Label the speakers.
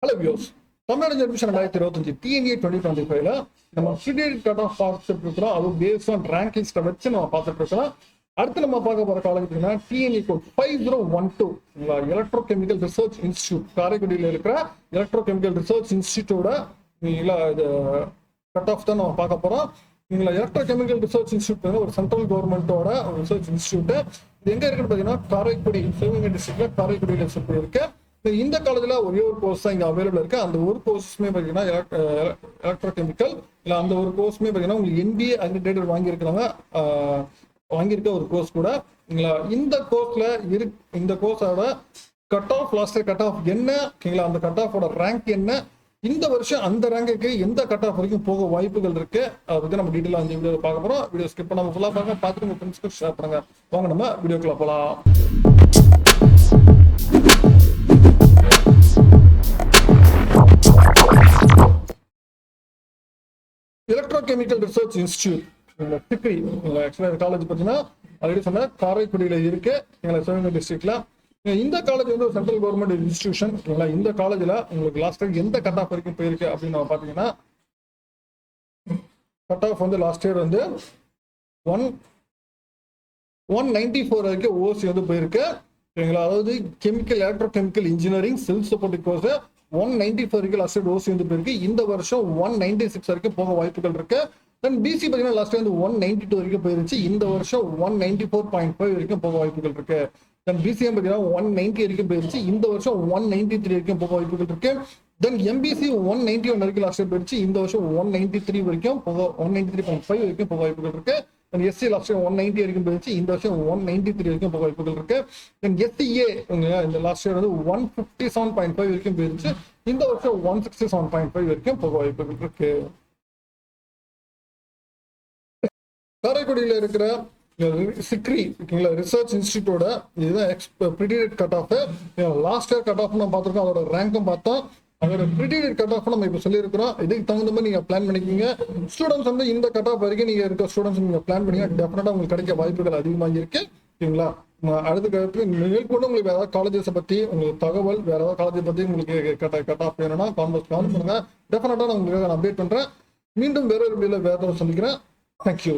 Speaker 1: Hello views, Tamil Nadu admission 2025 TNEA 2025ல நம்ம predicted cut off பார்த்துட்டு இருக்கிறோம். அது பேஸ்ட் ஆன் ரேங்க் லிஸ்ட்டை வச்சு நம்ம பார்த்துட்டு இருக்கோம். அடுத்து நம்ம பார்க்க போற காலேஜ்னா TNEA code 5012 electrochemical research institute, காரைக்குடியில் இருக்கிற எலக்ட்ரோகெமிக்கல் ரிசர்ச் இன்ஸ்டியூட்டோட இது கட் ஆஃப் தான் நம்ம பார்க்க போறோம். எலக்ட்ரோகெமிக்கல் ரிசர்ச் இன்ஸ்டியூட் ஒரு சென்ட்ரல் கவர்மெண்டோட ஒரு ரிசர்ச் இன்ஸ்டியூட். இது எங்க இருக்குன்னு பாத்தீங்கன்னா காரைக்குடி, சிவகங்கை டிஸ்ட்ரிக்ட்ல காரைக்குடியில் இருக்கு. இந்த காலேஜ்ல ஒரே ஒரு கோர்ஸ் தான் இங்க அவைலபிள் இருக்கு. அந்த ஒரு கோர்ஸுமே பாத்தீங்கன்னா எலக்ட்ரோகெமிக்கல் இல்ல அந்த ஒரு கோர்ஸுமே பாத்தீங்கன்னா உங்களுக்கு NBA அக்ரிடேட்டட் வாங்கியிருக்க ஒரு கோர்ஸ் கூட. இந்த கோர்ஸ்ல இந்த கோர்ஸோட cut off last cut off என்ன, அந்த கட் ஆஃபோட ரேங்க் என்ன, இந்த வருஷம் அந்த ரேங்குக்கு எந்த கட் ஆஃப் வரைக்கும் போக வாய்ப்புகள் இருக்கு, அதை பத்தி நம்ம டீட்டெயிலாக அந்த வீடியோ பார்க்க போறோம். வீடியோ ஸ்கிப் பண்ணாம ஃபுல்லா பாருங்க, பார்த்துட்டு உங்க ஃப்ரெண்ட்ஸ்க்கு ஷேர் பண்ணுங்க. வாங்க நம்ம வீடியோக்குள்ள போலாம். Electrochemical research institute Sikri college பார்த்தீங்கன்னா ஆல்ரெடி சொன்ன காரைக்குடியில இருக்கு, சிவகங்கை டிஸ்ட்ரிக்ட்ல. இந்த காலேஜ் வந்து ஒரு சென்ட்ரல் கவர்மெண்ட் இன்ஸ்டிடியூஷன். இந்த காலேஜ்ல உங்களுக்கு லாஸ்ட் டைம் எந்த கட் ஆஃப் வரைக்கும் போயிருக்கு அப்படின்னு நம்ம பாத்தீங்கன்னா, கட் ஆஃப் வந்து லாஸ்ட் இயர் வந்து 194 வரைக்கும் ஓசி வந்து போயிருக்கு. அதாவது chemical electrochemical engineering self supporting course 194 வரைக்கும் லாஸ்ட் இயர் ஓசி வந்து போயிருக்கு. இந்த வருஷம் 196 வரைக்கும் போக வாய்ப்புகள் இருக்கு. தென் பிசி பார்த்தீங்கன்னா லாஸ்ட் வந்து 192 வரைக்கும் போயிருச்சு. இந்த வருஷம் 194.5 வரைக்கும் போக வாய்ப்புகள் இருக்கு. தென் பிசிஎம் பார்த்தீங்கன்னா 190 வரைக்கும் போயிருச்சு. இந்த வருஷம் 193 வரைக்கும் போக வாய்ப்புகள் இருக்கு. தென் எம்பிசி 191 வரைக்கும் லாஸ்ட் இயர் போயிருச்சு. இந்த வருஷம் 193 வரைக்கும் 193.5 வரைக்கும் போக வாய்ப்புகள் இருக்கு. தென் எஸ்சி லாஸ்ட் 190 வரைக்கும் போயிருச்சு. இந்த வருஷம் 193 வரைக்கும் போக வாய்ப்புகள் இருக்கு. தென் எஸ்சிஏ இந்த லாஸ்ட் இயர் வந்து 157.5 வரைக்கும் போயிருச்சு. இந்த வருஷம் 167.5 வரைக்கும் போக வாய்ப்புகள் இருக்கு. காரைக்குடியில் இருக்கிற சிக்ரி ரிசர்ச் இன்ஸ்டியூட்டோட இதுதான் predicted cut off. Last year cut off நம்ம பார்த்துருக்கோம், அதோட ரேங்கும் பார்த்தோம். அதோட ப்ரிடிக்டட் கட் ஆஃப் நம்ம இப்போ சொல்லியிருக்கிறோம். இதுக்கு தகுந்த மாதிரி நீங்க பிளான் பண்ணிக்கிங்க. ஸ்டூடெண்ட்ஸ் வந்து இந்த கட் ஆஃப் வரைக்கும் நீங்க இருக்க ஸ்டூடெண்ட்ஸ் நீங்க பிளான் பண்ணீங்க, டெஃபினட்டா உங்களுக்கு கிடைக்க வாய்ப்புகள் அதிகமாக இருக்கு. ஓகேங்களா? அடுத்து மேற்கொண்டு உங்களுக்கு வேற ஏதாவது காலேஜஸ் பத்தி உங்களுக்கு தகவல், வேற ஏதாவது காலேஜ் பத்தி உங்களுக்கு கட் ஆஃப் வேணும்னா கான்வெர்ஸ் பண்ணுங்க. டெஃபினட்டா நான் உங்களுக்கு அப்டேட் பண்றேன். மீண்டும் வேற ஒரு வீடியோல வேற சந்திக்கிறேன். தேங்க்யூ.